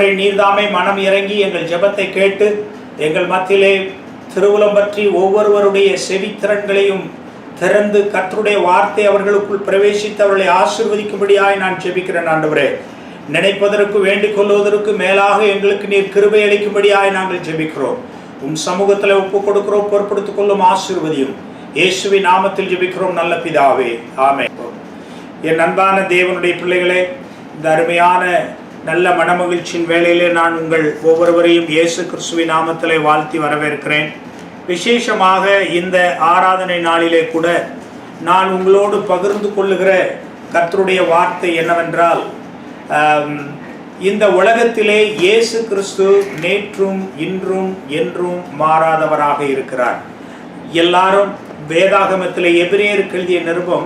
ஆண்டவரை நீர்தாமே மனம் இறங்கி எங்கள் ஜெபத்தை கேட்டு எங்கள் மத்தியிலே திருவுளம் பற்றி ஒவ்வொருவருடைய செவித்திறன்களையும் திறந்து கர்த்தருடைய வார்த்தை அவர்களுக்குள் பிரவேசித்து அவர்களை ஆசீர்வதிக்கும்படியாய் நான் ஜெபிக்கிறேன். ஆண்டவரே, நினைப்பதற்கு வேண்டிக் கொள்வதற்கு மேலாக எங்களுக்கு நீர் கிருபை அளிக்கும்படியாய் நாங்கள் ஜெபிக்கிறோம். உம் சமூகத்தில் ஒப்புக் கொடுக்கிறோம். பொறுப்படுத்திக் கொள்ளும், ஆசீர்வதியும். இயேசுவின் நாமத்தில் ஜெபிக்கிறோம் நல்ல பிதாவே, ஆமென். என் அன்பான தேவனுடைய பிள்ளைகளே, இந்த அருமையான நல்ல மனமகிழ்ச்சியின் வேளையிலே நான் உங்கள் ஒவ்வொருவரையும் இயேசு கிறிஸ்துவின் நாமத்திலே வாழ்த்தி வரவேற்கிறேன். விசேஷமாக இந்த ஆராதனை நாளிலே கூட நான் உங்களோடு பகிர்ந்து கொள்ளுகிற கர்த்தருடைய வார்த்தை என்னவென்றால், இந்த உலகத்திலே இயேசு கிறிஸ்து நேற்றும் இன்றும் என்றும் மாறாதவராக இருக்கிறார். எல்லாரும் வேதாகமத்திலே எபிரேயருக்கு எழுதிய நிருபம்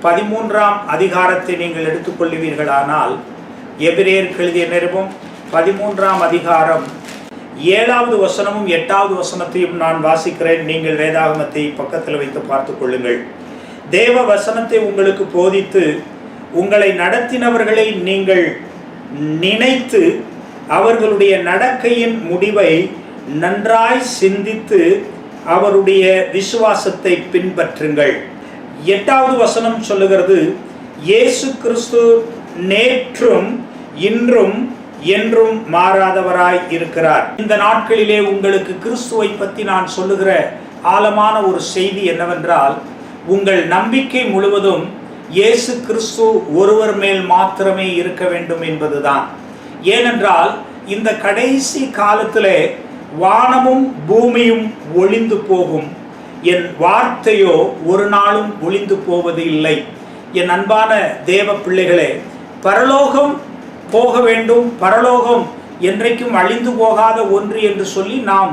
13ஆம் அதிகாரத்தை நீங்கள் எடுத்துக்கொள்வீர்களானால், எபிரேயருக்கு எழுதிய நிருபம் 13ஆம் அதிகாரம் 7வது வசனமும் 8வது வசனத்தையும் நான் வாசிக்கிறேன். நீங்கள் வேதாகமத்தை பக்கத்தில் வைத்து பார்த்து கொள்ளுங்கள். தேவ வசனத்தை உங்களுக்கு போதித்து உங்களை நடத்தினவர்களை நீங்கள் நினைத்து அவர்களுடைய நடக்கையின் முடிவை நன்றாய் சிந்தித்து அவருடைய விசுவாசத்தை பின்பற்றுங்கள். 8வது வசனம் சொல்லுகிறது, இயேசு கிறிஸ்து நேற்றும் இன்றும் என்றும் மாறாதவராய் இருக்கிறார். இந்த நாட்களிலே உங்களுக்கு கிறிஸ்துவை பற்றி நான் சொல்லுகிற ஆழமான ஒரு செய்தி என்னவென்றால், உங்கள் நம்பிக்கை முழுவதும் இயேசு கிறிஸ்து ஒருவர் மேல் மாத்திரமே இருக்க வேண்டும் என்பதுதான். ஏனென்றால் இந்த கடைசி காலத்திலே வானமும் பூமியும் ஒளிந்து போகும், என் வார்த்தையோ ஒரு நாளும் ஒளிந்து போவது இல்லை. என் அன்பான தேவ பிள்ளைகளே, பரலோகம் போக வேண்டும், பரலோகம் என்றைக்கும் அழிந்து போகாத ஒன்று என்று சொல்லி நாம்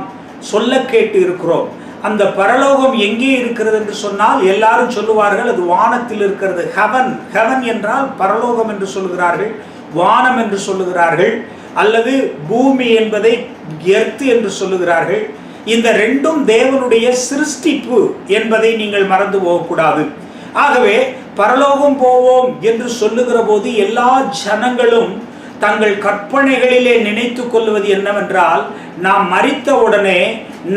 சொல்ல கேட்டு இருக்கிறோம். அந்த பரலோகம் எங்கே இருக்கிறது என்று சொன்னால் எல்லாரும் சொல்லுவார்கள், அது வானத்தில் இருக்கிறது. ஹெவன், ஹெவன் என்றால் பரலோகம் என்று சொல்லுகிறார்கள், வானம் என்று சொல்லுகிறார்கள், அல்லது பூமி என்பதை எர்த் என்று சொல்லுகிறார்கள். இந்த ரெண்டும் தேவனுடைய சிருஷ்டிப்பு என்பதை நீங்கள் மறந்து போகக்கூடாது. ஆகவே பரலோகம் போவோம் என்று சொல்லுகிற போது எல்லா ஜனங்களும் தங்கள் கற்பனைகளிலே நினைத்து கொள்வது என்னவென்றால், நாம் மரித்த உடனே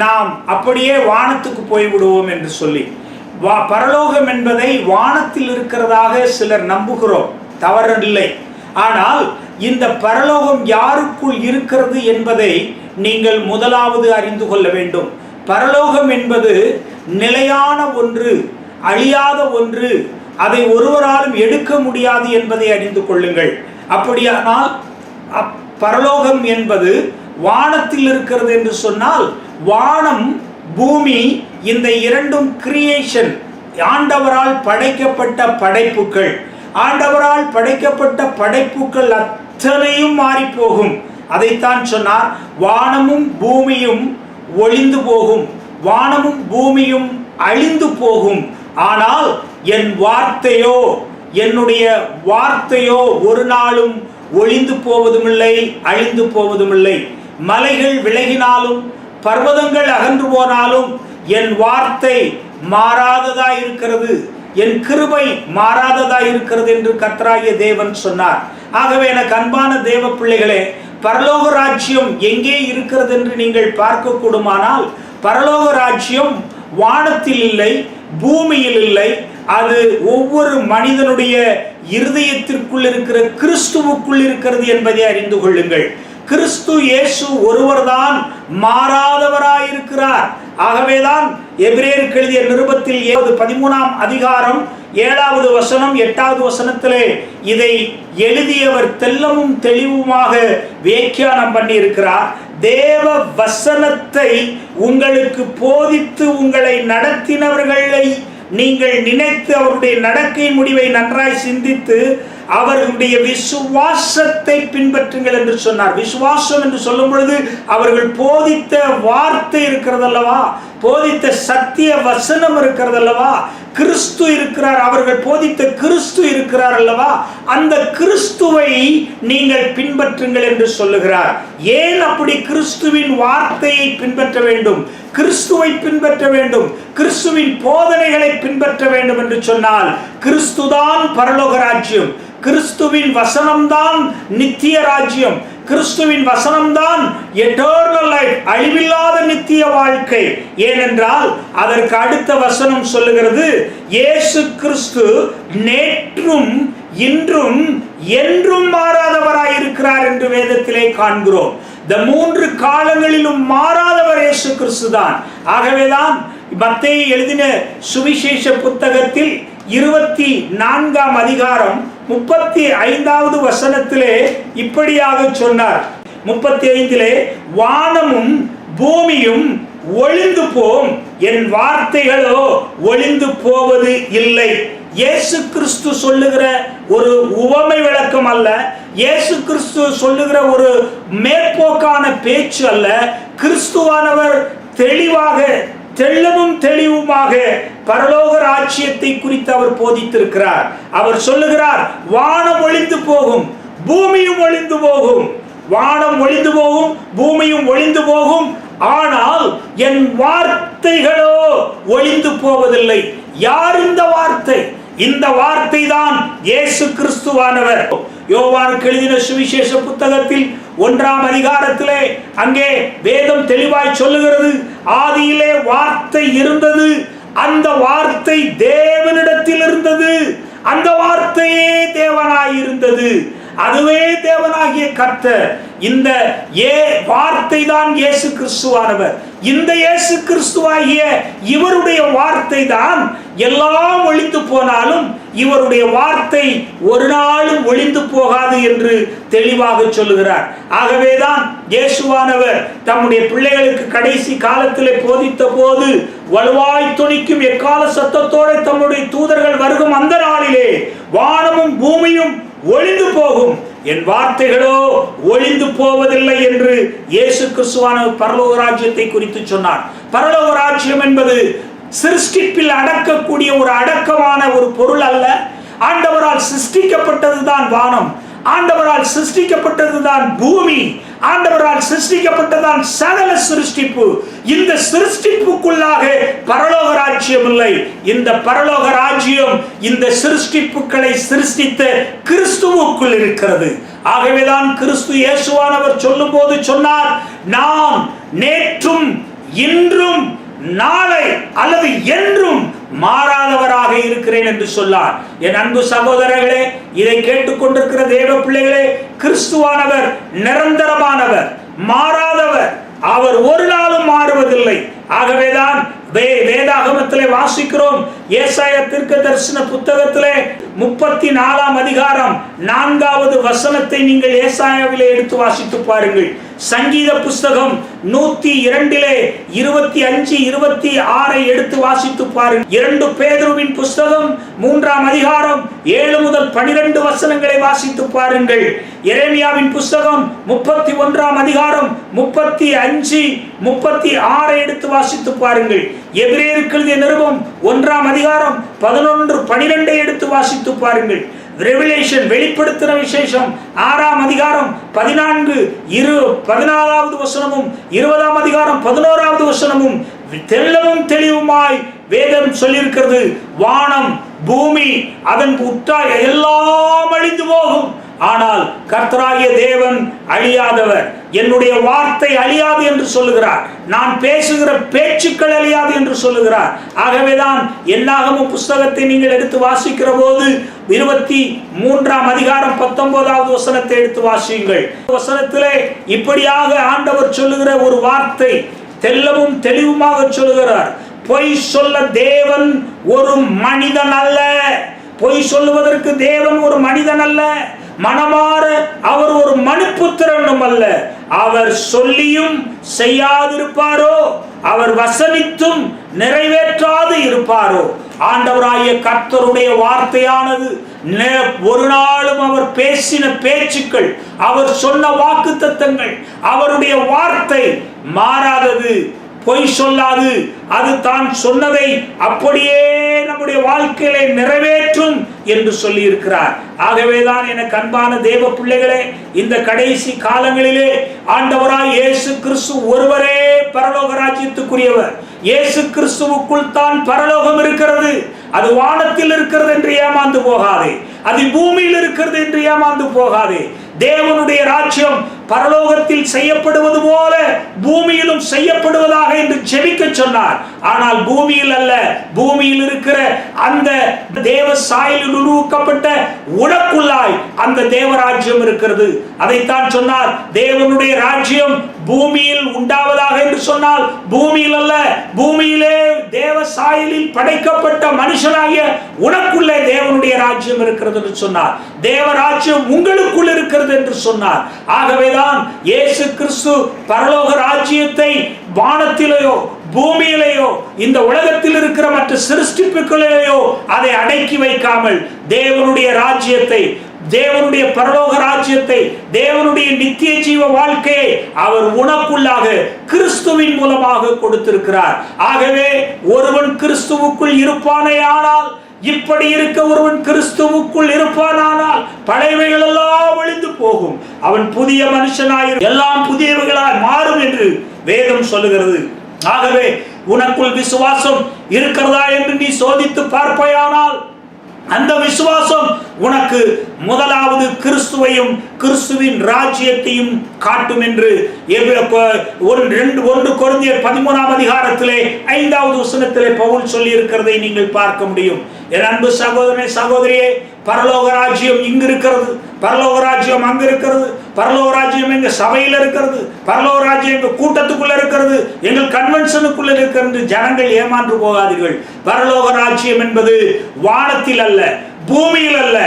நாம் அப்படியே வானத்துக்கு போய்விடுவோம் என்று சொல்லி. பரலோகம் என்பதை வானத்தில் இருக்கிறதாக சிலர் நம்புகிறோம், தவறில்லை. ஆனால் இந்த பரலோகம் யாருக்குள் இருக்கிறது என்பதை நீங்கள் முதலாவது அறிந்து கொள்ள வேண்டும். பரலோகம் என்பது நிலையான ஒன்று, அழியாத ஒன்று, அதை ஒருவராலும் எடுக்க முடியாது என்பதை அறிந்து கொள்ளுங்கள். அப்படியானால் பரலோகம் என்பது வானத்தில் இருக்கிறது என்று சொன்னால், வானம் பூமி இந்த இரண்டும் கிரியேஷன், ஆண்டவரால் படைக்கப்பட்ட படைப்புகள். ஆண்டவரால் படைக்கப்பட்ட படைப்புகள் அத்தனையும் மாறி போகும். அதைத்தான் சொன்னார், வானமும் பூமியும் ஒளிந்து போகும், வானமும் பூமியும் அழிந்து போகும், ஆனால் என் வார்த்தையோ, என்னுடைய வார்த்தையோ ஒரு நாளும் ஒளிந்து போவதுமில்லை, அழிந்து போவதுமில்லை. மலைகள் விலகினாலும் பர்வதங்கள் அகன்று போனாலும் என் வார்த்தை மாறாததா இருக்கிறது, என் கிருபை மாறாததா இருக்கிறது என்று கர்த்தராகிய தேவன் சொன்னார். ஆகவே எனக்கு அன்பான தேவ பிள்ளைகளே, பரலோக ராஜ்யம் எங்கே இருக்கிறது என்று நீங்கள் பார்க்க கூடுமானால், பரலோக ராஜ்யம் வானத்தில் இல்லை, பூமியில் இல்லை. அது ஒவ்வொரு மனிதனுடைய இருதயத்திற்குள் இருக்கிற கிறிஸ்துவுக்குள் இருக்கிறது என்பதை அறிந்து கொள்ளுங்கள். கிறிஸ்து இயேசு ஒருவர்தான் மாறாதவராயிருக்கிறார். ஆகவேதான் எபிரேயருக்கு எழுதிய நிருபத்தில் 13ஆம் அதிகாரம் 7வது வசனம் 8வது வசனத்திலே இதை எழுதியவர் தெல்லமும் தெளிவுமாக வியாக்கியானம் பண்ணி இருக்கிறார். தேவ வசனத்தை உங்களுக்கு போதித்து உங்களை நடத்தினவர்களை நீங்கள் நினைத்து அவருடைய நடக்கை முடிவை நன்றாய் சிந்தித்து அவர்களுடைய விசுவாசத்தை பின்பற்றுங்கள் என்று சொன்னார். விசுவாசம் என்று சொல்லும் பொழுது அவர்கள் போதித்த வார்த்தை இருக்கிறது அல்லவா, போதித்த சத்திய வசனம் இருக்கிறது அல்லவா, கிறிஸ்து இருக்கிறார், அவர்கள் போதித்த கிறிஸ்து இருக்கிறார் அல்லவா, அந்த கிறிஸ்துவை நீங்கள் பின்பற்றுங்கள் என்று சொல்லுகிறார். ஏன் அப்படி கிறிஸ்துவின் வார்த்தையை பின்பற்ற வேண்டும், கிறிஸ்துவை பின்பற்ற வேண்டும், கிறிஸ்துவின் போதனைகளை பின்பற்ற வேண்டும் என்று சொன்னால், கிறிஸ்துதான் பரலோக ராஜ்யம், கிறிஸ்துவின் வசனம்தான் நித்திய ராஜ்யம், கிறிஸ்துவின் வசனம்தான் எட்டர்னல் லைஃப், அழிவில்லாத நித்திய வாழ்க்கை. ஏனென்றால் அதற்கு அடுத்த வசனம் சொல்லுகிறது, இயேசு கிறிஸ்து நேற்றும் இன்றும் என்றும் மாறாதவராய் இருக்கிறார் என்று வேதத்திலே காண்கிறோம். இந்த 3 காலங்களிலும் மாறாதவர் இயேசு கிறிஸ்து தான். ஆகவேதான் மத்தேயு எழுதின சுவிசேஷ புத்தகத்தில் 24ஆம் அதிகாரம் 35வது வசனத்திலே இப்படியாக சொன்னார். 35 வானமும் பூமியும் ஒளிந்து போம், என் வார்த்தைகளோ ஒளிந்து போவது இல்லை. இயேசு கிறிஸ்து சொல்லுகிற ஒரு உவமை விளக்கம் அல்ல, இயேசு கிறிஸ்து சொல்லுகிற ஒரு மேற்போக்கான பேச்சு அல்ல. கிறிஸ்துவானவர் தெளிவாக, தெள்ளவும் தெளிவுமாக பரலோக ராஜ்யத்தை குறித்து அவர் போதித்திருக்கிறார். அவர் சொல்லுகிறார், வானம் ஒளிந்து போகும், பூமியும் ஒளிந்து போகும். வானம் ஒளிந்து போகும், பூமியும் ஒளிந்து போகும், ஆனால் என் வார்த்தைகளோ ஒளிந்து போவதில்லை. யார் இந்த வார்த்தை? இந்த வார்த்தை தான் இயேசு கிறிஸ்துவானவர். யோவானுக்கு எழுதின சுவிசேஷ புத்தகத்தில் 1ஆம் அதிகாரத்திலே அங்கே வேதம் தெளிவாய் சொல்லுகிறது, ஆதியிலே வார்த்தை இருந்தது, அந்த வார்த்தை தேவனிடத்தில் இருந்தது, அந்த வார்த்தையே தேவனாய் இருந்தது, அதுவே தேவனாகிய கர்த்தர். இந்த வார்த்தை தான் இயேசு கிறிஸ்துவானவர். இந்த இயேசு கிறிஸ்துவாகிய இவருடைய வார்த்தை தான் எல்லாம் ஒளிந்து போனாலும் இவருடைய வார்த்தை ஒரு நாளும் ஒளிந்து போகாது என்று தெளிவாக சொல்லுகிறார். ஆகவேதான் இயேசுவானவர் தம்முடைய பிள்ளைகளுக்கு கடைசி காலத்திலே போதித்த போது, வலுவாய் துணிக்கும் எக்கால சத்தத்தோடு தம்முடைய தூதர்கள் வருகும் அந்த நாளிலே வானமும் பூமியும் ஒளிந்து போகும், என் வார்த்தைகளோ ஒளிந்து போவதில்லை என்று இயேசு கிறிஸ்துவானவர் பரலோக ராஜ்யத்தை குறித்து சொன்னார். பரலோக ராஜ்யம் என்பது சிருஷ்டிப்பில் அடக்கக்கூடிய ஒரு அடக்கமான ஒரு பொருள் அல்ல. ஆண்டவரால் சிருஷ்டிக்கப்பட்டதுதான் வானம், ஆண்டவரால் சிருஷ்டிக்கப்பட்டதுதான் பூமி, ஆண்டவரால் சிருஷ்டிக்கப்பட்டதான் சகல சிருஷ்டிப்பு. இந்த சிருஷ்டிப்புக்குள்ளாக பரலோக ராஜ்யம் இல்லை. இந்த பரலோக ராஜ்யம் இந்த சிருஷ்டிப்புகளை சிருஷ்டித்த கிறிஸ்துவுக்குள் இருக்கிறது. ஆகவேதான் கிறிஸ்து இயேசுவானவர் சொல்லும் போது சொன்னார், நான் நேற்றும் இன்றும் நாளை அல்லது என்றும் மாறாதவராக இருக்கிறேன் என்று சொன்னார். என் அன்பு சகோதரர்களே, இதை கேட்டுக்கொண்டிருக்கிற தேவ பிள்ளைகளே, கிறிஸ்துவானவர் நிரந்தரமானவர், மாறாதவர், அவர் ஒரு நாளும் மாறுவதில்லை. ஆகவேதான் வேதாகமத்திலே வாசிக்கிறோம், ஏசாயா தீர்க்கதரிசன புத்தகத்திலே 34ஆம் அதிகாரம் 4வது வசனத்தை நீங்கள் ஏசாயாவிலே எடுத்து வாசித்து பாருங்கள். சங்கீத புஸ்தகம் 102 25 26 எடுத்து வாசித்து பாருங்கள். 2 பேதுருவின் புஸ்தகம் 3ஆம் அதிகாரம் 7 முதல் 12 வசனங்களை வாசித்து பாருங்கள். எரேமியாவின் புஸ்தகம் 31ஆம் அதிகாரம் 35 36 எடுத்து வாசித்து பாருங்கள். எபிரேயருக்கு எழுதிய நிருபம் 1ஆம் அதிகாரம் 11 12 எடுத்து வாசித்து பாருங்கள். ரெவலேஷன் வெளிப்படுத்தின விசேஷம் 6ஆம் அதிகாரம் 14 14வது வசனமும் 20ஆம் அதிகாரம் 11வது வசனமும் தெள்ளவும் தெளிவுமாய் வேதம் சொல்லியிருக்கிறது. வானம் பூமி அதன் உற்றாய் எல்லாம் அழிந்து போகும், ஆனால் கர்த்தராகிய தேவன் அழியாதவர். என்னுடைய வார்த்தை அழியாது என்று சொல்லுகிறார். நான் பேசுகிற பேச்சுக்கள் அழியாது என்று சொல்லுகிறார். ஆகவேதான் என்னாகமம் புஸ்தகத்தை நீங்கள் எடுத்து வாசிக்கிற போது 23ஆம் அதிகாரம் 19வது வசனத்தை எடுத்து வாசியுங்கள். வசனத்திலே இப்படியாக ஆண்டவர் சொல்லுகிற ஒரு வார்த்தை தெள்ளவும் தெளிவுமாக சொல்லுகிறார். பொய் சொல்ல தேவன் ஒரு மனிதன் அல்ல. பொய் சொல்லுவதற்கு தேவன் ஒரு மனிதன் அல்ல. மனமாற அவர் ஒரு மனுப்புத்திரனும் அல்ல. அவர் சொல்லியும் செய்யாதிருப்பாரோ, அவர் வசனித்தும் நிறைவேற்றாது இருப்பாரோ. ஆண்டவராகிய கர்த்தருடைய வார்த்தையானது ஒரு நாளும் அவர் பேசின பேச்சுக்கள், அவர் சொன்ன வாக்குத்தத்தங்கள், அவருடைய வார்த்தை மாறாதது, பொய் சொல்லாது. அது தான் சொன்னதை அப்படியே நம்முடைய வாழ்க்கையிலே நிறைவேற்றும் என்று சொல்லி இருக்கிறார். ஆகவேதான் எனக்கு அன்பான தேவ பிள்ளைகளே, இந்த கடைசி காலங்களிலே ஆண்டவராய் இயேசு கிறிஸ்து ஒருவரே பரலோக ராஜ்யத்துக்குரியவர். இயேசு கிறிஸ்துவுக்குள் தான் பரலோகம் இருக்கிறது. அது வானத்தில் இருக்கிறது என்று ஏமாந்து போகாதே, அது பூமியில் இருக்கிறது என்று ஏமாந்து போகாதே. தேவனுடைய ராஜ்யம் பரலோகத்தில் செய்யப்படுவது போல பூமியிலும் செய்யப்படுவதாக என்று ஜெபிக்க சொன்னார். ஆனால் பூமியில் அல்ல, பூமியில் இருக்கிற அந்த தேவ சாயலில் உருவாக்கப்பட்ட உனக்குள்ளாய் அந்த தேவராஜ்யம் இருக்கிறது. அதைத்தான் சொன்னார், தேவனுடைய ராஜ்யம் பூமியில் உண்டாவதாக என்று சொன்னால் பூமியில் அல்ல, பூமியிலே தேவ சாயலில் படைக்கப்பட்ட மனுஷனாகிய உனக்குள்ளே தேவனுடைய ராஜ்யம் இருக்கிறது என்று சொன்னார். தேவராஜ்யம் உங்களுக்குள் இருக்கிறது என்று சொன்னார். ஆகவேதான் இயேசு கிறிஸ்து பரலோக ராஜ்யத்தை வானத்திலேயோ பூமியிலேயோ இந்த உலகத்தில் இருக்கிற மற்ற சிருஷ்டிப்புகளிலேயோ அதை அடக்கி வைக்காமல் தேவனுடைய ராஜ்யத்தை, தேவனுடைய பரலோக ராஜ்யத்தை, தேவனுடைய நித்திய ஜீவ வாழ்க்கையை அவர் உனக்குள்ளாக கிறிஸ்துவின் மூலமாக கொடுத்திருக்கிறார். ஆகவே ஒருவன் கிறிஸ்துவுக்குள் இருப்பானேயானால், இப்படி இருக்க ஒருவன் கிறிஸ்துவுக்குள் இருப்பானால் பழையவைகள் எல்லாம் ஒழிந்து போகும், அவன் புதிய மனுஷனாயிரு, எல்லாம் புதியவைகளாய் மாறும் என்று வேதம் சொல்லுகிறது. ஆகவே உனக்குள் விசுவாசம் இருக்கிறதா என்று நீ சோதித்து பார்ப்பாயானால் அந்த விசுவாசம் உனக்கு முதலாவது கிறிஸ்துவையும் கிறிஸ்துவின் ராஜ்யத்தையும் காட்டும் என்று 1 கொரிந்தியர் 13ஆம் அதிகாரத்திலே 5வது வசனத்திலே பவுல் சொல்லி இருக்கிறதை நீங்கள் பார்க்க முடியும். என் அன்பு சகோதரனே, சகோதரியே, பரலோக ராஜ்யம் இங்கு இருக்கிறது, பரலோக ராஜ்யம் அங்கு இருக்கிறது, பரலோக ராஜ்யம் எங்க சபையில் இருக்கிறது, பரலோக ராஜ்யம் எங்க கூட்டத்துக்குள்ள இருக்கிறது, எங்கள் கன்வென்ஷனுக்குள்ள இருக்கிறது. ஜனங்கள் ஏமாற்று போகாதீர்கள். பரலோக ராஜ்யம் என்பது வானத்தில் அல்ல, பூமியில் அல்ல,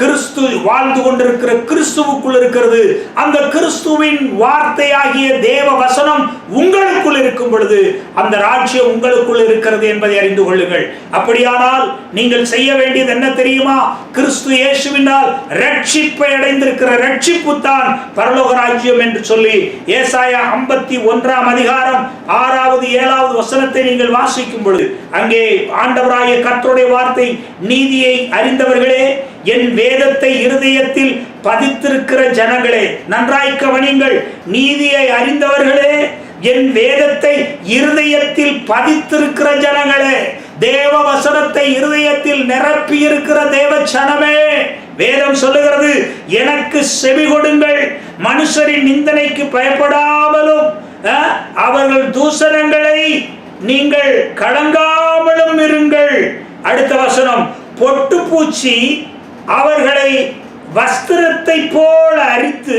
கிறிஸ்து வாழ்ந்து கொண்டிருக்கிற கிறிஸ்துவுக்குள் இருக்கிறது. அந்த கிறிஸ்துவின் வார்த்தையாகிய தேவ வசனம் உங்களுக்குள் இருக்கும் பொழுது அந்த ராஜ்யம் உங்களுக்குள் இருக்கிறது என்பதை அறிந்து கொள்ளுங்கள். அப்படியானால் நீங்கள் செய்ய வேண்டியது என்ன தெரியுமா? கிறிஸ்து இயேசுவினால் ரட்சிப்பை அடைந்திருக்கிற ரட்சிப்பு தான் பரலோக ராஜ்யம் என்று சொல்லி ஏசாயா 51ஆம் அதிகாரம் 6வது 7வது வசனத்தை நீங்கள் வாசிக்கும் பொழுது அங்கே ஆண்டவராகிய கர்த்தருடைய வார்த்தை, நீதியை அறிந்தவர்களே, என் வேதத்தை இருதயத்தில் பதித்திருக்கிற ஜனங்களே, நன்றாய் கவனிங்கள், நீதியை அறிந்தவர்களே, என் வேதத்தை இருதயத்தில் பதித்திருக்கிற ஜனங்களே, தேவ வசனத்தை இருதயத்தில் நிரப்பி இருக்கிற தேவ ஜனமே, வேதம் சொல்லுகிறது, எனக்கு செவி கொடுங்கள், மனுஷரின் நிந்தனைக்கு பயப்படாமலும் அவர்கள் தூஷணங்களை நீங்கள் கலங்காமலும் இருங்கள். அடுத்த வசனம், பொட்டுப்பூச்சி அவர்களை வஸ்திரத்தை போல அரித்து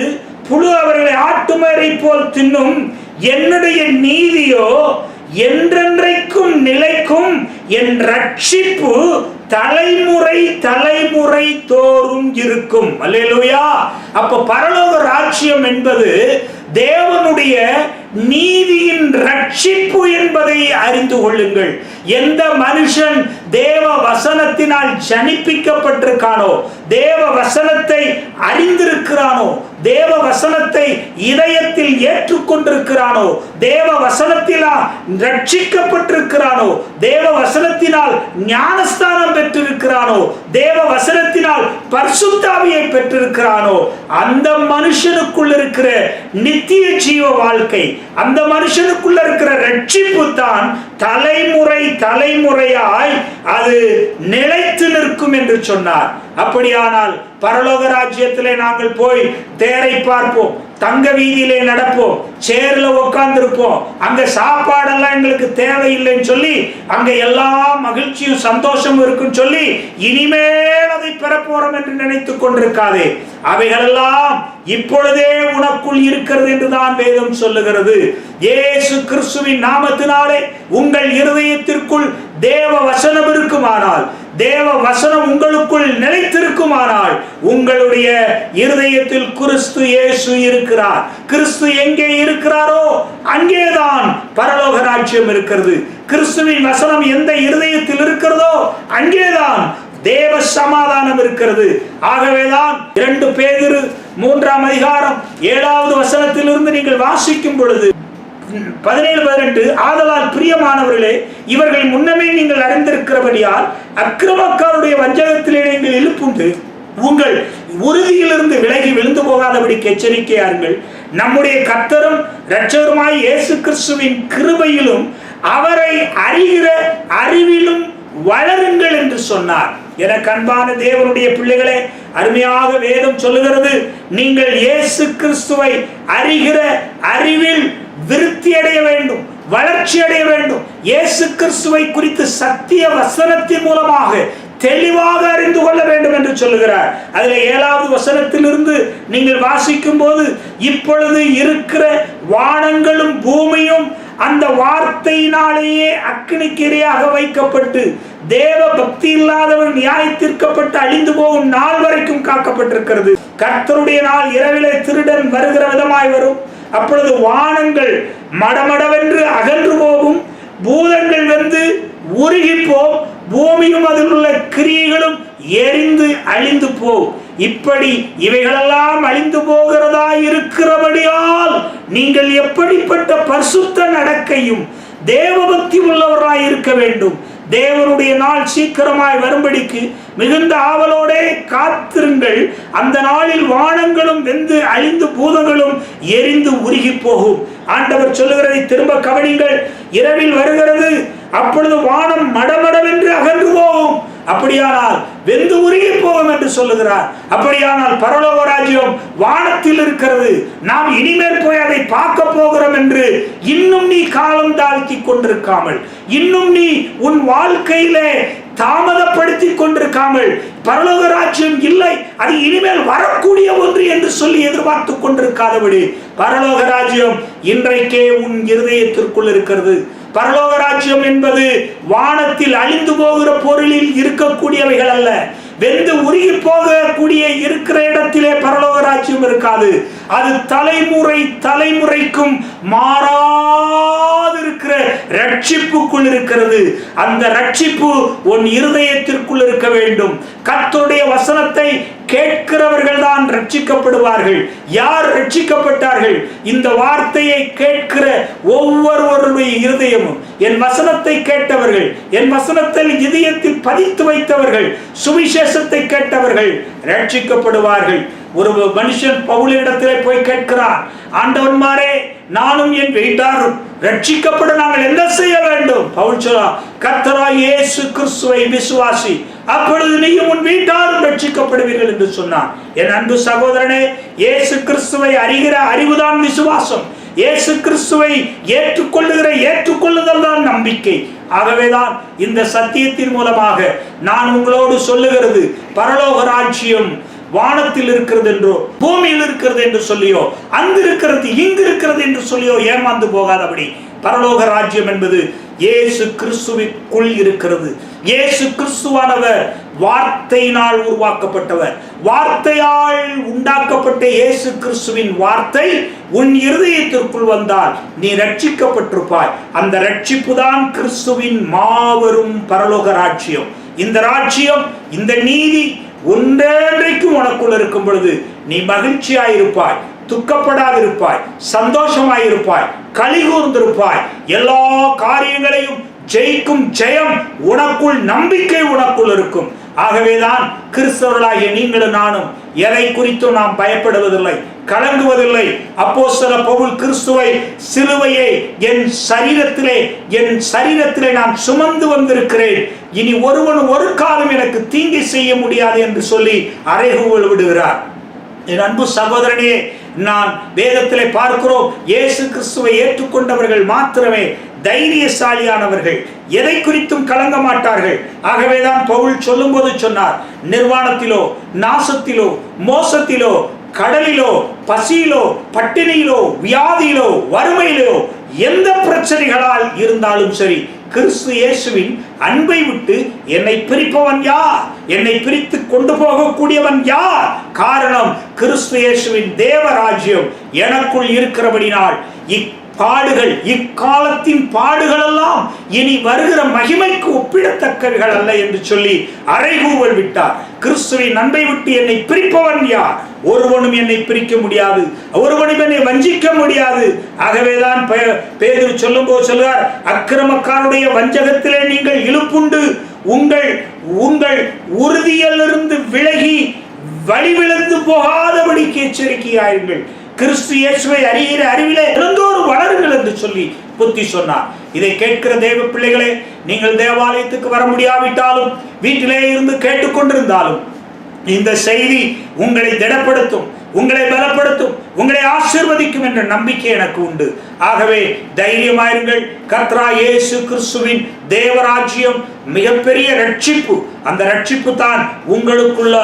புழு அவர்களை ஆட்டுமரை போல் தின்னும், என்னுடைய நீதியோ என்றென்றைக்கும் நிலைக்கும், என் ரட்சிப்பு தலைமுறை தலைமுறை தோறும் இருக்கும். அல்லேலூயா. அப்ப பரலோக ராஜ்யம் என்பது தேவனுடைய நீதியின் ரட்சிப்பு என்பதை அறிந்து கொள்ளுங்கள். எந்த மனுஷன் தேவ வசனத்தினால் ஜனிப்பிக்கப்பட்டிருக்கானோ, தேவ வசனத்தை அறிந்திருக்கிறானோ, தேவ வசனத்தை இதயத்தில் ஏற்றுக்கொண்டிருக்கிறானோ, தேவ வசனத்தினால் ரட்சிக்கப்பட்டிருக்கிறானோ, தேவ வசனத்தினால் ஞானஸ்தானம் பெற்றிருக்கிறானோ, தேவ வசனத்தினால் பரிசுத்த ஆவியை பெற்றிருக்கிறானோ, அந்த மனுஷனுக்குள் இருக்கிற நித்திய ஜீவ வாழ்க்கை, அந்த மனுஷனுக்குள்ள இருக்கிற ரட்சிப்பு தான் தலைமுறை தலைமுறையாய் அது நிலைத்து நிற்கும் என்று சொன்னார். அப்படியானால் பரலோக ராஜ்யத்திலே நாங்கள் போய் தேரை பார்ப்போம், தங்க வீதியிலே நடப்போம், சேர்ல உட்கார்ந்திருப்போம், அங்க சாப்பாடெல்லாம் எங்களுக்கு தேவையில்லைன்னு சொல்லி அங்க எல்லா மகிழ்ச்சியும் சந்தோஷமும் இருக்குன்னு சொல்லி இனிமேல் அதை பெறப்போறோம் என்று நினைத்துக் கொண்டிருக்காதே. அவைகளெல்லாம் இப்பொழுதே உனக்குள் இருக்கிறது என்றுதான் வேதம் சொல்லுகிறது. இயேசு கிறிஸ்துவின் நாமத்தினாலே உங்கள் இருதயத்திற்குள் தேவ வசனம் இருக்குமானால், தேவ வசனம் உங்களுக்குள் நிலைத்திருக்குமானால், உங்களுடைய இருதயத்தில் கிறிஸ்து இயேசு இருக்கிறார். கிறிஸ்து எங்கே இருக்கிறாரோ அங்கேதான் பரலோக ராஜ்யம் இருக்கிறது. கிறிஸ்துவின் வசனம் எந்த இருதயத்தில் இருக்கிறதோ அங்கேதான் தேவ சமாதானம் இருக்கிறது. ஆகவேதான் 2 பேதுரு 3ஆம் அதிகாரம் 7வது வசனத்திலிருந்து நீங்கள் வாசிக்கும் பொழுது 17-18, ஆதலால் பிரியமானவர்களே, இவர்கள் முன்னமே நீங்கள் அறிந்திருக்கிறபடியால் அக்கிரமக்காரருடைய வஞ்சகத்திலே நீங்கள் இழுப்புண்டு உங்கள் உறுதியிலிருந்து விலகி விழுந்து போகாதபடிக்கு எச்சரிக்கையாருங்கள். நம்முடைய கர்த்தரும் இரட்சகருமாய் இயேசு கிறிஸ்துவின் கிருபையிலும் அவரை அறிகிற அறிவிலும் வளருங்கள் என்று சொன்னார். எனக்கு அன்பான தேவனுடைய பிள்ளைகளே, அருமையாக வேதம் சொல்லுகிறது, நீங்கள் இயேசு கிறிஸ்துவை அறிகிற அறிவில் விருத்தி அடைய வேண்டும், வளர்ச்சி அடைய வேண்டும். இயேசு கிறிஸ்துவை குறித்து சத்திய வசனத்தின் மூலமாக தெளிவாக அறிந்து கொள்ள வேண்டும் என்று சொல்லுகிறார். அதில் 7வது வசனத்திலிருந்து நீங்கள் வாசிக்கும் போது, இப்பொழுது இருக்கிற வானங்களும் பூமியும் அந்த வார்த்தையினாலேயே அக்கினிக்கு இரையாக வைக்கப்பட்டு தேவ பக்தி இல்லாதவன் நியாயத்தீர்க்கப்பட்டு அழிந்து போகும் நாள் வரைக்கும் காக்கப்பட்டிருக்கிறது. கர்த்தருடைய நாள் இரவிலே திருடன் வருகிற விதமாய் வரும். அப்பொழுது வானங்கள் மடமடவென்று அகன்று போகும், பூதங்கள் வந்து உருகி போம், பூமியும் அதில் உள்ள கிரியைகளும் எரிந்து அழிந்து போகும். இப்படி இவைகளெல்லாம் அழிந்து போகிறதா இருக்கிறபடியால் நீங்கள் எப்படிப்பட்ட பரிசுத்த நடக்கையும் தேவபக்தி உள்ளவராய் இருக்க வேண்டும். தேவனுடைய நாள் சீக்கிரமாய் வரும்படிக்கு மிகுந்த ஆவலோடே காத்திருங்கள். அந்த நாளில் வானங்களும் வெந்து அழிந்து பூதங்களும் எரிந்து உருகி போகும். ஆண்டவர் சொல்லுகிறதை திரும்ப கவனிங்கள். இரவில் வருகிறது, அப்பொழுது வானம் மடமடவென்று அகன்று போகும். அப்படியானால் வெந்து உருகி போகும் என்று சொல்லுகிறார். அப்படியானால் பரலோக ராஜ்யம் வானத்தில் இருக்கிறது, நாம் இனிமேல் போய் அதை பார்க்க போகிறோம் என்று இன்னும் நீ காலம் தாழ்த்தி கொண்டிருக்காமல், இன்னும் நீ உன் வாழ்க்கையிலே தாமதப்படுத்தி கொண்டிருக்காமல், பரலோக ராஜ்யம் இல்லை, அது இனிமேல் வரக்கூடிய ஒன்று என்று சொல்லி எதிர்பார்த்து கொண்டிருக்காதபடி, பரலோக ராஜ்யம் இன்றைக்கே உன் இருதயத்திற்குள் இருக்கிறது. பரலோக ராஜ்யம் என்பது வானத்தில் அழிந்து போகிற பொருளில் இருக்கக்கூடியவைகள் அல்ல. வெந்து உருகி போகக்கூடிய இருக்கிற இடத்திலே பரலோக ராஜ்யம் இருக்காது. அது தலைமுறை தலைமுறைக்கும் மாறாதிருக்கிற ரட்சிப்புக்குள் இருக்கிறது. அந்த ரட்சிப்பு உன் இருதயத்திற்குள் இருக்க வேண்டும். கர்த்தருடைய வசனத்தை கேட்கிறவர்கள் தான் ரட்சிக்கப்படுவார்கள். யார் ரட்சிக்கப்பட்டார்கள்? இந்த வார்த்தையை கேட்கிற ஒவ்வொருவருடைய இருதயமும், என் வசனத்தை கேட்டவர்கள், என் வசனத்தில் இதயத்தில் பதித்து வைத்தவர்கள், சுவிசேஷத்தை கேட்டவர்கள் ரட்சிக்கப்படுவார்கள். ஒரு மனுஷன் பவுலிடத்திலே போய் கேட்கிறார், ஆண்டவன்மாரே, நானும் என் வீட்டாரும் ரட்சிக்கப்பட நாங்கள் என்ன செய்ய வேண்டும்? பவுல் சொல்றார், கர்த்தராகிய இயேசு கிறிஸ்துவை விசுவாசி, அப்பொழுது நீயும் உன் வீட்டாரும் ரட்சிக்கப்படுவீர்கள் என்று சொன்னார். என் அன்பு சகோதரனே, இயேசு கிறிஸ்துவை அறிகிற அறிவுதான் விசுவாசம். இயேசு கிறிஸ்துவை ஏற்றுக்கொள்ளுதல் தான் நம்பிக்கை. ஆகவேதான் இந்த சத்தியத்தின் மூலமாக நான் உங்களோடு சொல்லுகிறது, பரலோக ராஜ்யம் வானத்தில் இருக்கிறது என்றோ பூமியில் இருக்கிறது என்று சொல்லியோ, அங்கு இருக்கிறது இங்கு இருக்கிறது என்று சொல்லியோ ஏமாந்து போகாதபடி, பரலோக ராஜ்யம் என்பது இயேசு கிறிஸ்துவுக்குள் இருக்கிறது. இயேசு கிறிஸ்துவானவர் வார்த்தையினால் உருவாக்கப்பட்டவர். வார்த்தையால் உண்டாக்கப்பட்ட இயேசு கிறிஸ்துவின் வார்த்தை உன் இருதயத்திற்குள் வந்தால் நீ ரட்சிக்கப்பட்டிருப்பாய். அந்த ரட்சிப்பு தான் கிறிஸ்துவின் மாபெரும் பரலோக ராஜ்யம். இந்த ராஜ்யம், இந்த நீதி ஒன்றேன்றைக்கும் உனக்குள் இருக்கும் பொழுது நீ மகிழ்ச்சியாயிருப்பாய், துக்கப்படாதிருப்பாய், சந்தோஷமாயிருப்பாய், களி கூர்ந்திருப்பாய். எல்லா காரியங்களையும் ஜெயிக்கும் ஜெயம் உனக்குள், நம்பிக்கை உனக்குள் இருக்கும். ஆகவேதான் கிறிஸ்தவர்களாகிய நீங்களும் நானும் எதை குறித்தும் நாம் பயப்படுவதில்லை, கலங்குவதில்லை. அப்போஸ்தலர் பவுல் கிறிஸ்துவை, சிலுவையை என் சரீரத்திலே நான் சுமந்து வந்திருக்கிறேன், இனி ஒருவன் ஒரு காலம் எனக்கு தீங்கை செய்ய முடியாது என்று சொல்லி அறைகூவல் விடுகிறார். என் அன்பு சகோதரனே, நான் வேதத்திலே பார்க்கிறோம், இயேசு கிறிஸ்துவை ஏற்றுக்கொண்டவர்கள் மாத்திரமே தைரியசாலியானவர்கள், எதை குறித்தும் கலங்க மாட்டார்கள். ஆகவேதான் பவுல் சொல்லும் போது சொன்னார், நிர்வாணத்திலோ, நாசத்திலோ, மோசத்திலோ, கடலிலோ, பசியிலோ, பட்டினியிலோ, வியாதியிலோ, வறுமையிலோ, எந்த பிரச்சனைகளால் இருந்தாலும் சரி, கிறிஸ்து இயேசுவின் அன்பை விட்டு என்னை பிரிப்பவன் யார்? என்னை பிரித்து கொண்டு போகக்கூடியவன் யார்? காரணம், கிறிஸ்து இயேசுவின் தேவராஜ்யம் எனக்குள் இருக்கிறபடினால் பாடுகள், இக்காலத்தின் பாடுகள் எல்லாம் இனி வருகிற மகிமைக்கு ஒப்பிடத்தக்கவைகள் அல்ல என்று சொல்லி அறைகூவல் விட்டார். கிறிஸ்துவின் அன்பை விட்டு என்னை பிரிப்பவன் யார்? ஒருவனும் என்னை பிரிக்க முடியாது, ஒருவனும் என்னை வஞ்சிக்க முடியாது. ஆகவேதான் பேதுரு சொல்லும் போது சொல்லுவார், அக்கிரமக்காருடைய வஞ்சகத்திலே நீங்கள் இழுப்புண்டு உங்கள் உறுதியிலிருந்து விலகி வழிவிழந்து போகாதபடிக்கு எச்சரிக்கையாயிருங்கள். கிறிஸ்து இயேசுவை அறிகிற அறிவிலே தினந்தோறும் வளருங்கள் என்று சொல்லி புத்தி சொன்னார். இதை கேட்கிற தேவ பிள்ளைகளே, நீங்கள் தேவாலயத்துக்கு வர முடியாவிட்டாலும், வீட்டிலே இருந்து கேட்டுக்கொண்டிருந்தாலும், இந்த செய்தி உங்களை திடப்படுத்தும், உங்களை பலப்படுத்தும், உங்களை ஆசீர்வதிக்கும் என்ற நம்பிக்கை எனக்கு உண்டு. ஆகவே தைரியமாயிருங்கள். கர்த்தராகிய இயேசு கிறிஸ்துவின் தேவராஜ்யம் மிகப்பெரிய ரட்சிப்பு. அந்த ரட்சிப்பு தான் உங்களுக்குள்ள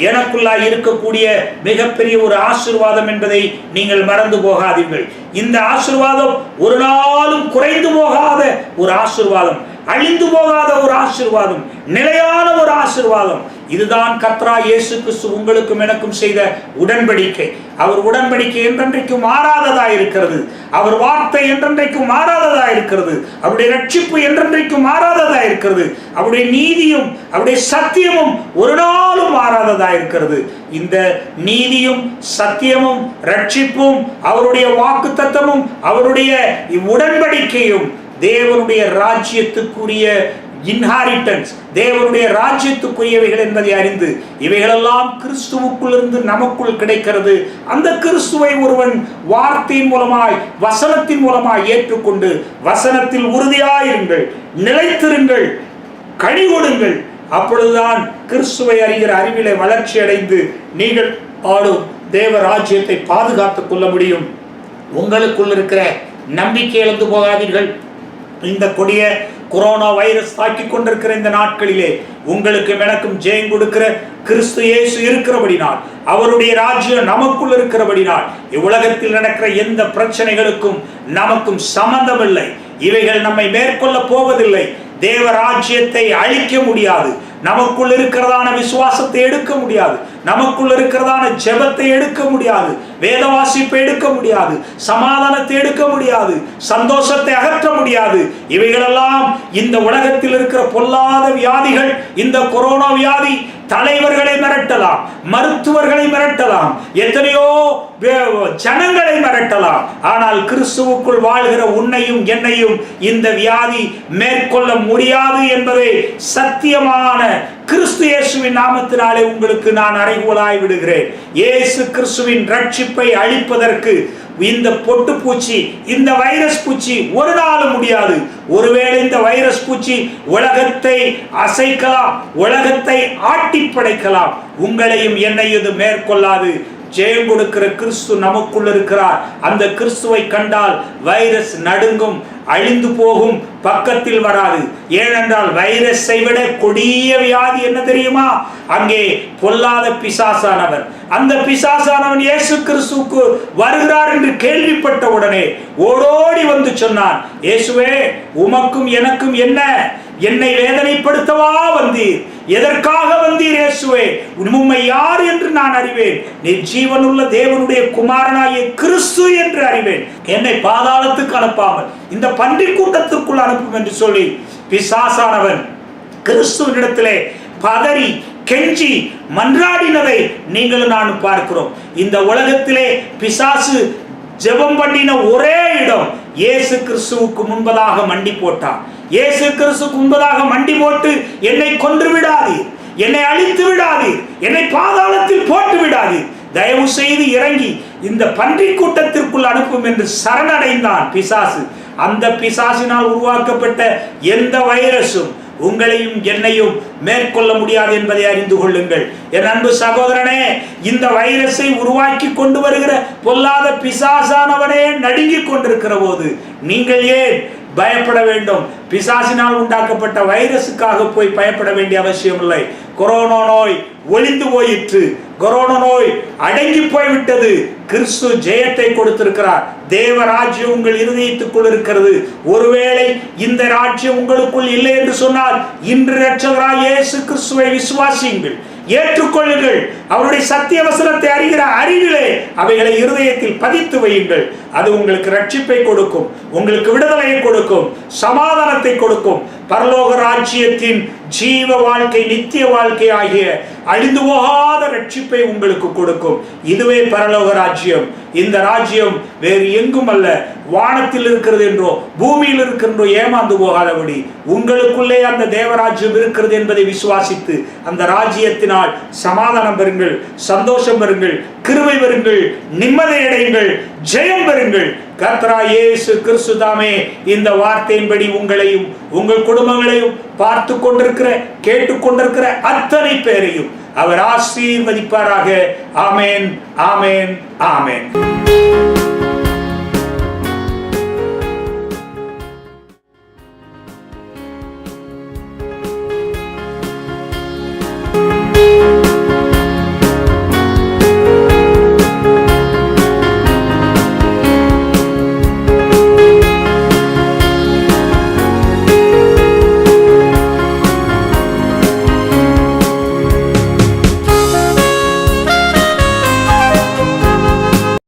எனக்குள்ள இருக்கக்கூடிய மிகப்பெரிய ஒரு ஆசீர்வாதம் என்பதை நீங்கள் மறந்து போகாதீர்கள். இந்த ஆசீர்வாதம் ஒரு நாளும் குறைந்து போகாத ஒரு ஆசீர்வாதம், அழிந்து போகாத ஒரு ஆசீர்வாதம், நிலையான ஒரு ஆசீர்வாதம். இதுதான் கர்த்தராகிய இயேசு கிறிஸ்து உங்களுக்கும் எனக்கும் செய்த உடன்படிக்கை. அவர் உடன்படிக்கை என்றென்றைக்கும் மாறாததா இருக்கிறது. அவர் வார்த்தை என்றென்றைக்கும் மாறாததா இருக்கிறது. அவருடைய ரட்சிப்பு என்றென்றைக்கும் மாறாததா இருக்கிறது. அவருடைய நீதியும் அவருடைய சத்தியமும் ஒரு நாளும் மாறாததா இருக்கிறது. இந்த நீதியும் சத்தியமும் ரட்சிப்பும் அவருடைய வாக்குத்தத்தமும் அவருடைய உடன்படிக்கையும் தேவனுடைய ராஜ்யத்துக்குரிய இன்ஹாரிட்டன்ஸ், தேவனுடைய ராஜ்யத்துக்குரியவைகள் என்பதை அறிந்து இவைகளெல்லாம் கிறிஸ்துவுக்குள் இருந்து நமக்குள் கிடைக்கிறது. அந்த கிறிஸ்துவை ஒருவன் வார்த்தையின் மூலமாய் வசனத்தின் மூலமாய் ஏற்றுக்கொண்டு வசனத்தில் உறுதியாயிருங்கள், நிலைத்திருங்கள், கனி கொடுங்கள். அப்பொழுதுதான் கிறிஸ்துவை அறிகிற அறிவிலே வளர்ச்சி அடைந்து நீங்கள் ஆளும் தேவ ராஜ்யத்தை பாதுகாத்துக் கொள்ள முடியும். உங்களுக்குள் இருக்கிற நம்பிக்கை இழந்து போகாதீர்கள். இந்த கொடிய கொரோனா வைரஸ் தாக்கி கொண்டிருக்கிற இந்த நாட்களிலே உங்களுக்கும் எனக்கும் ஜெயம் கொடுக்கிற கிறிஸ்து இயேசு இருக்கிறபடினால், அவருடைய ராஜ்யம் நமக்குள் இருக்கிறபடினால், இவ்வுலகத்தில் நடக்கிற எந்த பிரச்சனைகளுக்கும் நமக்கும் சம்பந்தம் இல்லை. இவைகள் நம்மை மேற்கொள்ள போவதில்லை. தேவ ராஜ்யத்தை அழிக்க முடியாது. நமக்குள் இருக்கிறதான விசுவாசத்தை எடுக்க முடியாது. நமக்குள் இருக்கிறதான ஜெபத்தை எடுக்க முடியாது. வேத வாசிப்பை எடுக்க முடியாது. சமாதானத்தை எடுக்க முடியாது. சந்தோஷத்தை அகற்ற முடியாது. இவைகளெல்லாம் இந்த உலகத்தில் இருக்கிற பொல்லாத வியாதிகள், இந்த கொரோனா வியாதி தலைவர்களை மிரட்டலாம், மருத்துவர்களை மிரட்டலாம், எத்தனையோ ஜனங்களை மிரட்டலாம். ஆனால் கிறிஸ்துவுக்குள் வாழ்கிற உன்னையும் என்னையும் இந்த வியாதி மேற்கொள்ள முடியாது என்பதை சத்தியமான கிறிஸ்து இயேசுவின் நாமத்தினாலே உங்களுக்கு நான் அறைகூலாய் விடுகிறேன். இயேசு கிறிஸ்துவின் ரட்சிப்பை அழிப்பதற்கு இந்த பொட்டு பூச்சி, இந்த வைரஸ் பூச்சி ஒரு நாளும் முடியாது. ஒருவேளை இந்த வைரஸ் பூச்சி உலகத்தை அசைக்கலாம், உலகத்தை ஆட்டி படைக்கலாம், உங்களையும் என்னையும் இது மேற்கொள்ளாது. ஜெயம் கொடுக்கிற கிறிஸ்து நமக்குள் இருக்கிறார். அந்த கிறிஸ்துவை கண்டால் வைரஸ் நடுங்கும், அழிந்து போகும், பக்கத்தில் வராது. ஏனென்றால் வைரஸை விட கொடிய வியாதி என்ன தெரியுமா? அங்கே பொல்லாத பிசாசானவர், அந்த பிசாசானவன் இயேசு கிறிஸ்துவுக்கு வருகிறார் என்று கேள்விப்பட்ட உடனே ஓடோடி வந்து சொன்னான், இயேசுவே, உமக்கும் எனக்கும் என்ன? என்னை வேதனைப்படுத்தவா வந்தீர்? எதற்காக வந்தீர் இயேசுவே? உம்மை யார் என்று நான் அறிவேன். நீ ஜீவனுள்ள தேவனுடைய குமாரனாகிய கிறிஸ்து என்று அறிவேன். என்னை பாதாளத்துக்கு அனுப்பாமல் இந்த பன்றி கூட்டத்திற்குள் அனுப்பும் என்று சொல்லி பிசாசானவன் கிறிஸ்துவினிடத்திலே பதறி கெஞ்சி மன்றாடினதை நீங்களும் நானும் பார்க்கிறோம். இந்த உலகத்திலே பிசாசு ஜெபம் பண்ணின ஒரே இடம் இயேசு கிறிஸ்துவுக்கு முன்பதாக மண்டி போட்டான். இயேசு கிறிஸ்துவுக்கு முன்பதாக மண்டி போட்டு, என்னை கொன்று விடாதீர், என்னை அழித்து விடாதீர், என்னை பாதாளத்தில் போட்டு விடாதீர், தயவு செய்து இறங்கி இந்த பன்றி கூட்டத்திற்குள் அனுப்பும் என்று சரணடைந்தான் பிசாசு. அந்த பிசாசினால் உருவாக்கப்பட்ட எந்த வைரஸும் உங்களையும் என்னையும் மேற்கொள்ள முடியாது என்பதை அறிந்து கொள்ளுங்கள். என் அன்பு சகோதரனே, இந்த வைரஸை உருவாக்கி கொண்டு வருகிற பொல்லாத பிசாசானவனே நடுங்கிக் கொண்டிருக்கிற போது நீங்கள் ஏன் பயப்பட வேண்டும்? பிசாசினால் உண்டாக்கப்பட்ட வைரஸுக்காக போய் பயப்பட வேண்டிய அவசியம் இல்லை. கொரோனா நோய் ஒளிந்து போயிற்று. கொரோனா நோய் அடங்கி போய்விட்டது. கிறிஸ்து ஜெயத்தை கொடுத்திருக்கிறார். தேவ ராஜ்யம் உங்கள் இருதயத்துக்குள் இருக்கிறது. ஒருவேளை இந்த ராஜ்யம் உங்களுக்குள் இல்லை என்று சொன்னால் இன்று இரட்சகராகிய இயேசு கிறிஸ்துவை விசுவாசியுங்கள், ஏற்றுக்கொள்ளுங்கள். அவருடைய சத்திய வசனத்தை அறிகிற அறிவிலே அவைகளை இருதயத்தில் பதித்து வையுங்கள். அது உங்களுக்கு ரட்சிப்பை கொடுக்கும், உங்களுக்கு விடுதலையை கொடுக்கும், சமாதானத்தை கொடுக்கும். பரலோக ராஜ்யத்தின் ஜீவ வாழ்க்கை, நித்திய வாழ்க்கை ஆகிய அழிந்து போகாத ரட்சிப்பை உங்களுக்கு கொடுக்கும். இதுவே பரலோக ராஜ்யம். இந்த ராஜ்யம் வேறு எங்கும் அல்ல, வானத்தில் இருக்கிறது என்றோ பூமியில் இருக்கிறதோ ஏமாந்து போகாதபடி உங்களுக்குள்ளே அந்த தேவராஜ்யம் இருக்கிறது என்பதை விசுவாசித்து அந்த ராஜ்யத்தினால் சமாதானம் பெறுங்கள், சந்தோஷம் பெறுங்கள், கிருபை பெறுங்கள், நிம்மதி அடையுங்கள். ஜெயம் பெறுங்கள். கர்த்தராகிய இயேசு கிறிஸ்து தாமே இந்த வார்த்தையின்படி உங்களையும் உங்கள் குடும்பங்களையும் பார்த்து கொண்டிருக்கிற கேட்டுக்கொண்டிருக்கிற அத்தனை பேரையும் அவர் ஆசீர்வதிப்பாராக. ஆமென், ஆமென், ஆமென்.